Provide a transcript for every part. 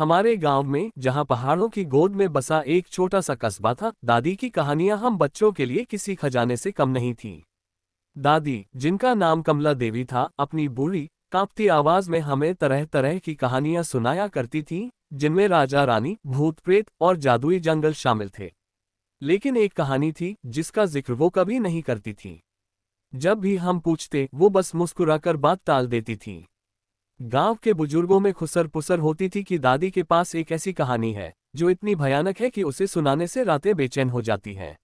हमारे गांव में, जहां पहाड़ों की गोद में बसा एक छोटा सा कस्बा था, दादी की कहानियां हम बच्चों के लिए किसी खजाने से कम नहीं थीं। दादी, जिनका नाम कमला देवी था, अपनी बूढ़ी कांपती आवाज में हमें तरह तरह की कहानियां सुनाया करती थीं, जिनमें राजा रानी, भूत प्रेत और जादुई जंगल शामिल थे। लेकिन एक कहानी थी जिसका जिक्र वो कभी नहीं करती थी। जब भी हम पूछते, वो बस मुस्कुराकर बात टाल देती थी। गांव के बुजुर्गों में खुसर पुसर होती थी कि दादी के पास एक ऐसी कहानी है जो इतनी भयानक है कि उसे सुनाने से रातें बेचैन हो जाती हैं।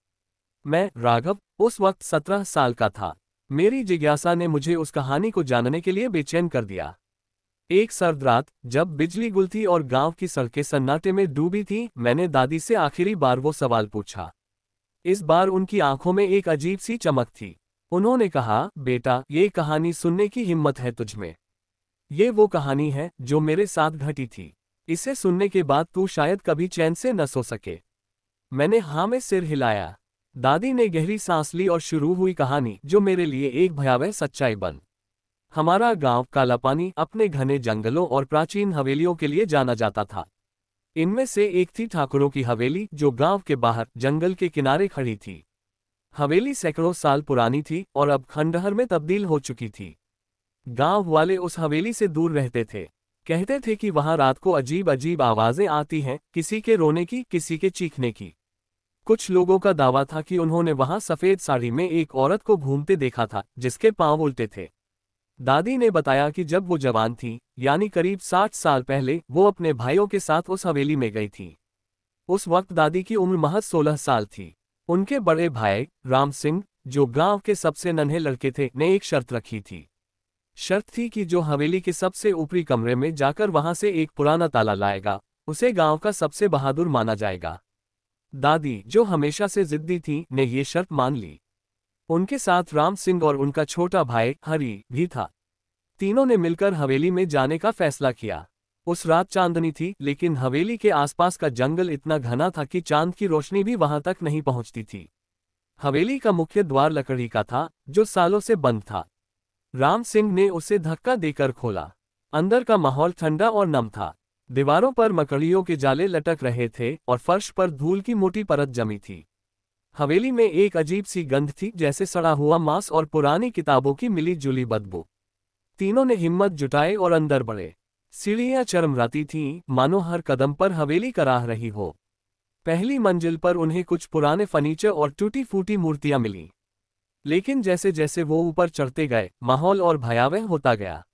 मैं, राघव, उस वक्त 17 साल का था। मेरी जिज्ञासा ने मुझे उस कहानी को जानने के लिए बेचैन कर दिया। एक सर्द रात, जब बिजली गुल थी और गांव की सड़कें सन्नाटे में डूबी थीं, मैंने दादी से आखिरी बार वो सवाल पूछा। इस बार उनकी आंखों में एक अजीब सी चमक थी। उन्होंने कहा, बेटा, ये कहानी सुनने की हिम्मत है तुझमें। ये वो कहानी है जो मेरे साथ घटी थी। इसे सुनने के बाद तू शायद कभी चैन से न सो सके। मैंने हाँ में सिर हिलाया। दादी ने गहरी सांस ली और शुरू हुई कहानी, जो मेरे लिए एक भयावह सच्चाई बन। हमारा गांव कालापानी अपने घने जंगलों और प्राचीन हवेलियों के लिए जाना जाता था। इनमें से एक थी ठाकुरों की हवेली, जो गांव के बाहर जंगल के किनारे खड़ी थी। हवेली सैकड़ों साल पुरानी थी और अब खंडहर में तब्दील हो चुकी थी। गांव वाले उस हवेली से दूर रहते थे। कहते थे कि वहां रात को अजीब अजीब आवाजें आती हैं, किसी के रोने की, किसी के चीखने की। कुछ लोगों का दावा था कि उन्होंने वहां सफेद साड़ी में एक औरत को घूमते देखा था, जिसके पांव उल्टे थे। दादी ने बताया कि जब वो जवान थी, यानी करीब 60 साल पहले, वो अपने भाइयों के साथ उस हवेली में गई थी। उस वक्त दादी की उम्र महज 16 साल थी। उनके बड़े भाई राम सिंह, जो गांव के सबसे नन्हे लड़के थे, ने एक शर्त रखी थी। शर्त थी कि जो हवेली के सबसे ऊपरी कमरे में जाकर वहां से एक पुराना ताला लाएगा, उसे गांव का सबसे बहादुर माना जाएगा। दादी, जो हमेशा से जिद्दी थी, ने ये शर्त मान ली। उनके साथ राम सिंह और उनका छोटा भाई हरी भी था। तीनों ने मिलकर हवेली में जाने का फैसला किया। उस रात चांदनी थी, लेकिन हवेली के आसपास का जंगल इतना घना था कि चांद की रोशनी भी वहां तक नहीं पहुंचती थी। हवेली का मुख्य द्वार लकड़ी का था, जो सालों से बंद था। राम सिंह ने उसे धक्का देकर खोला। अंदर का माहौल ठंडा और नम था। दीवारों पर मकड़ियों के जाले लटक रहे थे और फर्श पर धूल की मोटी परत जमी थी। हवेली में एक अजीब सी गंध थी, जैसे सड़ा हुआ मांस और पुरानी किताबों की मिली जुली बदबू। तीनों ने हिम्मत जुटाई और अंदर बढ़े। सीढ़ियां चरमराती थीं, मानो हर कदम पर हवेली कराह रही हो। पहली मंजिल पर उन्हें कुछ पुराने फर्नीचर और टूटी फूटी मूर्तियां मिलीं। लेकिन जैसे जैसे वो ऊपर चढ़ते गए, माहौल और भयावह होता गया।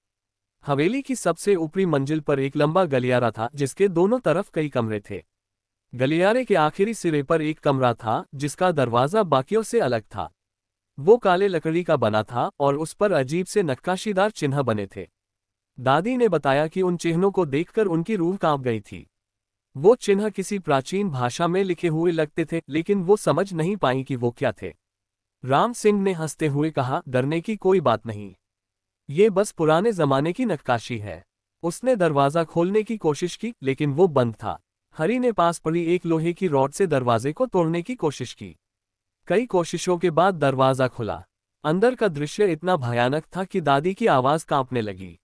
हवेली की सबसे ऊपरी मंजिल पर एक लंबा गलियारा था, जिसके दोनों तरफ कई कमरे थे। गलियारे के आखिरी सिरे पर एक कमरा था, जिसका दरवाजा बाकियों से अलग था। वो काले लकड़ी का बना था और उस पर अजीब से नक्काशीदार चिन्ह बने थे। दादी ने बताया कि उन चिन्हों को देखकर उनकी रूह कांप गई थी। वो चिन्ह किसी प्राचीन भाषा में लिखे हुए लगते थे, लेकिन वो समझ नहीं पाई कि वो क्या थे। राम सिंह ने हंसते हुए कहा, डरने की कोई बात नहीं। ये बस पुराने जमाने की नक्काशी है। उसने दरवाजा खोलने की कोशिश की, लेकिन वो बंद था। हरी ने पास पड़ी एक लोहे की रॉड से दरवाजे को तोड़ने की कोशिश की। कई कोशिशों के बाद दरवाजा खुला। अंदर का दृश्य इतना भयानक था कि दादी की आवाज कांपने लगी।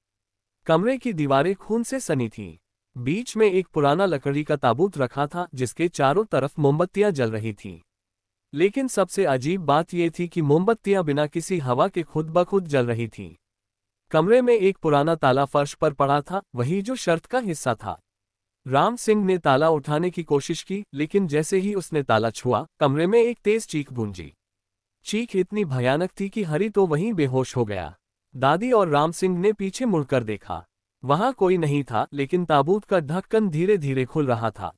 कमरे की दीवारें खून से सनी थीं। बीच में एक पुराना लकड़ी का ताबूत रखा था, जिसके चारों तरफ मोमबत्तियां जल रही थीं। लेकिन सबसे अजीब बात यह थी कि मोमबत्तियां बिना किसी हवा के खुद ब खुद जल रही थीं। कमरे में एक पुराना ताला फर्श पर पड़ा था, वही जो शर्त का हिस्सा था। राम सिंह ने ताला उठाने की कोशिश की, लेकिन जैसे ही उसने ताला छुआ, कमरे में एक तेज चीख गूंजी। चीख इतनी भयानक थी कि हरी तो वहीं बेहोश हो गया। दादी और राम सिंह ने पीछे मुड़कर देखा। वहां कोई नहीं था, लेकिन ताबूत का ढक्कन धीरे धीरे खुल रहा था।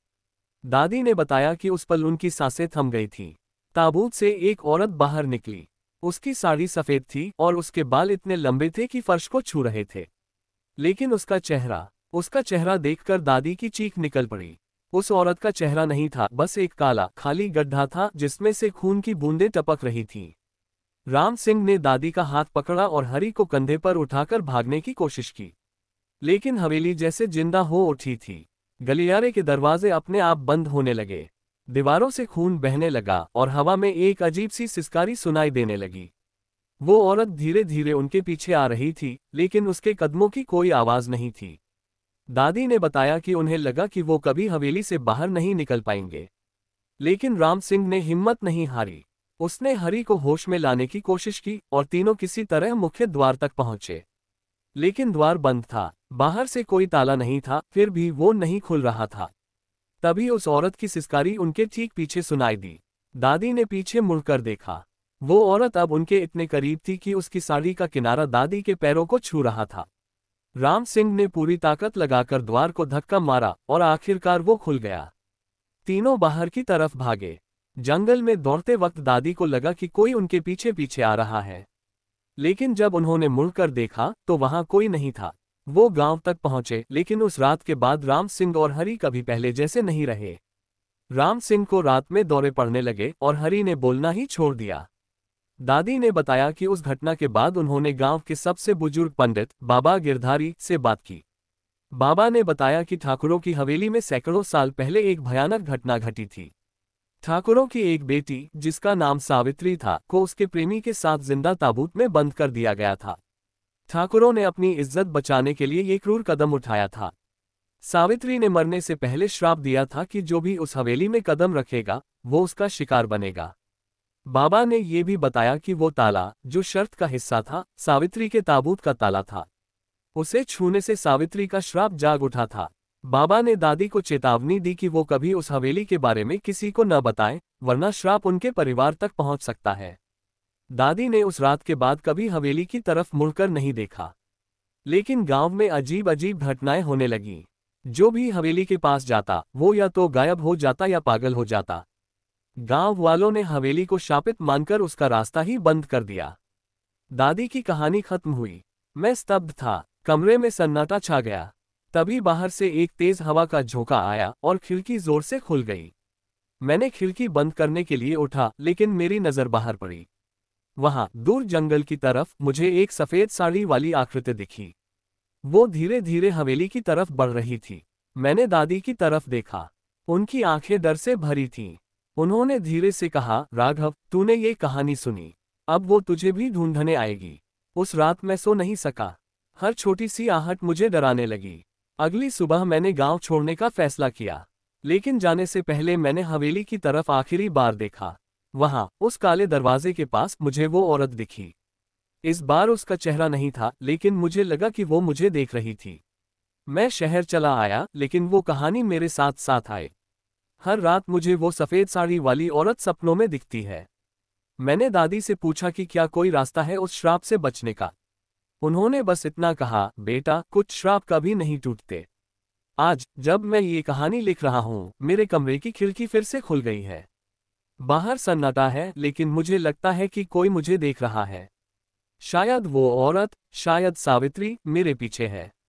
दादी ने बताया कि उस पल उनकी सांसें थम गई थीं। ताबूत से एक औरत बाहर निकली। उसकी साड़ी सफेद थी और उसके बाल इतने लंबे थे कि फर्श को छू रहे थे। लेकिन उसका चेहरा देखकर दादी की चीख निकल पड़ी। उस औरत का चेहरा नहीं था, बस एक काला, खाली गड्ढा था, जिसमें से खून की बूंदें टपक रही थीं। राम सिंह ने दादी का हाथ पकड़ा और हरी को कंधे पर उठाकर भागने की कोशिश की। लेकिन हवेली जैसे जिंदा हो उठी थी। गलियारे के दरवाजे अपने आप बंद होने लगे। दीवारों से खून बहने लगा और हवा में एक अजीब सी सिसकारी सुनाई देने लगी। वो औरत धीरे धीरे उनके पीछे आ रही थी, लेकिन उसके कदमों की कोई आवाज नहीं थी। दादी ने बताया कि उन्हें लगा कि वो कभी हवेली से बाहर नहीं निकल पाएंगे। लेकिन राम सिंह ने हिम्मत नहीं हारी। उसने हरी को होश में लाने की कोशिश की और तीनों किसी तरह मुख्य द्वार तक पहुंचे। लेकिन द्वार बंद था, बाहर से कोई ताला नहीं था, फिर भी वो नहीं खुल रहा था। तभी उस औरत की सिसकारी उनके ठीक पीछे सुनाई दी। दादी ने पीछे मुड़कर देखा। वो औरत अब उनके इतने करीब थी कि उसकी साड़ी का किनारा दादी के पैरों को छू रहा था। राम सिंह ने पूरी ताकत लगाकर द्वार को धक्का मारा और आखिरकार वो खुल गया। तीनों बाहर की तरफ भागे। जंगल में दौड़ते वक्त दादी को लगा कि कोई उनके पीछे पीछे आ रहा है। लेकिन जब उन्होंने मुड़कर देखा तो वहां कोई नहीं था। वो गांव तक पहुंचे, लेकिन उस रात के बाद राम सिंह और हरी कभी पहले जैसे नहीं रहे। राम सिंह को रात में दौरे पड़ने लगे और हरी ने बोलना ही छोड़ दिया। दादी ने बताया कि उस घटना के बाद उन्होंने गांव के सबसे बुजुर्ग पंडित बाबा गिरधारी से बात की। बाबा ने बताया कि ठाकुरों की हवेली में सैकड़ों साल पहले एक भयानक घटना घटी थी। ठाकुरों की एक बेटी, जिसका नाम सावित्री था, को उसके प्रेमी के साथ जिंदा ताबूत में बंद कर दिया गया था। ठाकुरों ने अपनी इज्जत बचाने के लिए ये क्रूर कदम उठाया था। सावित्री ने मरने से पहले श्राप दिया था कि जो भी उस हवेली में कदम रखेगा वो उसका शिकार बनेगा। बाबा ने ये भी बताया कि वो ताला, जो शर्त का हिस्सा था, सावित्री के ताबूत का ताला था। उसे छूने से सावित्री का श्राप जाग उठा था। बाबा ने दादी को चेतावनी दी कि वो कभी उस हवेली के बारे में किसी को न बताएं, वरना श्राप उनके परिवार तक पहुंच सकता है। दादी ने उस रात के बाद कभी हवेली की तरफ मुड़कर नहीं देखा। लेकिन गांव में अजीब अजीब घटनाएं होने लगीं। जो भी हवेली के पास जाता वो या तो गायब हो जाता या पागल हो जाता। गांव वालों ने हवेली को शापित मानकर उसका रास्ता ही बंद कर दिया। दादी की कहानी खत्म हुई। मैं स्तब्ध था। कमरे में सन्नाटा छा गया। तभी बाहर से एक तेज हवा का झोंका आया और खिड़की जोर से खुल गई। मैंने खिड़की बंद करने के लिए उठा, लेकिन मेरी नजर बाहर पड़ी। वहां दूर जंगल की तरफ मुझे एक सफेद साड़ी वाली आकृति दिखी। वो धीरे धीरे हवेली की तरफ बढ़ रही थी। मैंने दादी की तरफ देखा। उनकी आंखें डर से भरी थीं। उन्होंने धीरे से कहा, राघव, तूने ये कहानी सुनी, अब वो तुझे भी ढूंढने आएगी। उस रात मैं सो नहीं सका। हर छोटी सी आहट मुझे डराने लगी। अगली सुबह मैंने गांव छोड़ने का फैसला किया। लेकिन जाने से पहले मैंने हवेली की तरफ आखिरी बार देखा। वहां उस काले दरवाजे के पास मुझे वो औरत दिखी। इस बार उसका चेहरा नहीं था, लेकिन मुझे लगा कि वो मुझे देख रही थी। मैं शहर चला आया, लेकिन वो कहानी मेरे साथ साथ आए। हर रात मुझे वो सफेद साड़ी वाली औरत सपनों में दिखती है। मैंने दादी से पूछा कि क्या कोई रास्ता है उस श्राप से बचने का। उन्होंने बस इतना कहा, बेटा, कुछ श्राप कभी नहीं टूटते। आज जब मैं ये कहानी लिख रहा हूँ, मेरे कमरे की खिड़की फिर से खुल गई है। बाहर सन्नाटा है, लेकिन मुझे लगता है कि कोई मुझे देख रहा है। शायद वो औरत, शायद सावित्री, मेरे पीछे है।